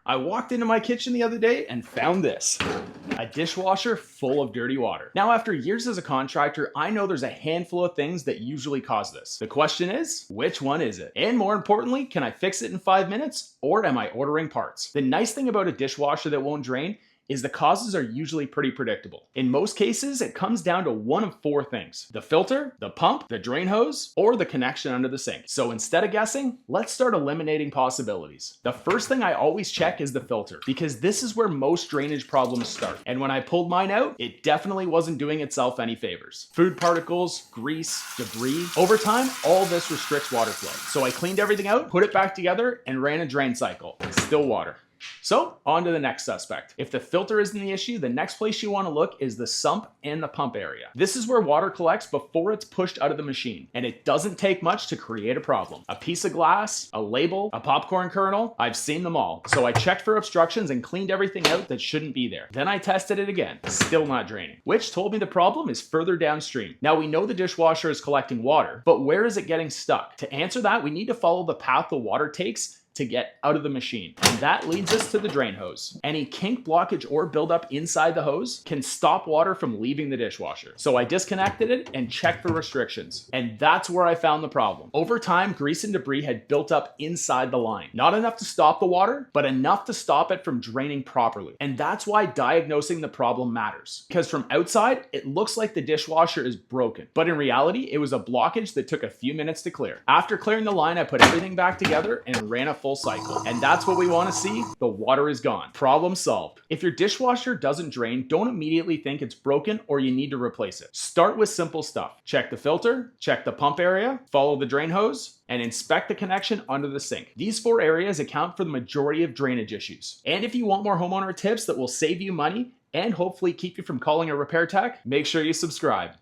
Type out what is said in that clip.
I walked into my kitchen the other day and found this. A dishwasher full of dirty water. Now, after years as a contractor, I know there's a handful of things that usually cause this. The question is, which one is it? And more importantly, can I fix it in 5 minutes or am I ordering parts? The nice thing about a dishwasher that won't drain is the causes are usually pretty predictable. In most cases, it comes down to one of 4 things: the filter, the pump, the drain hose, or the connection under the sink. So instead of guessing, let's start eliminating possibilities. The first thing I always check is the filter, because this is where most drainage problems start. And when I pulled mine out, it definitely wasn't doing itself any favors. Food particles, grease, debris. Over time, all this restricts water flow. So I cleaned everything out, put it back together, and ran a drain cycle. Still water. So, on to the next suspect. If the filter isn't the issue, the next place you want to look is the sump and the pump area. This is where water collects before it's pushed out of the machine, and it doesn't take much to create a problem. A piece of glass, a label, a popcorn kernel, I've seen them all. So I checked for obstructions and cleaned everything out that shouldn't be there. Then I tested it again, still not draining, which told me the problem is further downstream. Now we know the dishwasher is collecting water, but where is it getting stuck? To answer that, we need to follow the path the water takes to get out of the machine. And that leads us to the drain hose. Any kink, blockage, or buildup inside the hose can stop water from leaving the dishwasher. So I disconnected it and checked for restrictions. And that's where I found the problem. Over time, grease and debris had built up inside the line. Not enough to stop the water, but enough to stop it from draining properly. And that's why diagnosing the problem matters. Because from outside, it looks like the dishwasher is broken. But in reality, it was a blockage that took a few minutes to clear. After clearing the line, I put everything back together and ran a full cycle. And that's what we want to see. The water is gone. Problem solved. If your dishwasher doesn't drain, don't immediately think it's broken or you need to replace it. Start with simple stuff. Check the filter, check the pump area, follow the drain hose, and inspect the connection under the sink. These 4 areas account for the majority of drainage issues. And if you want more homeowner tips that will save you money and hopefully keep you from calling a repair tech, make sure you subscribe.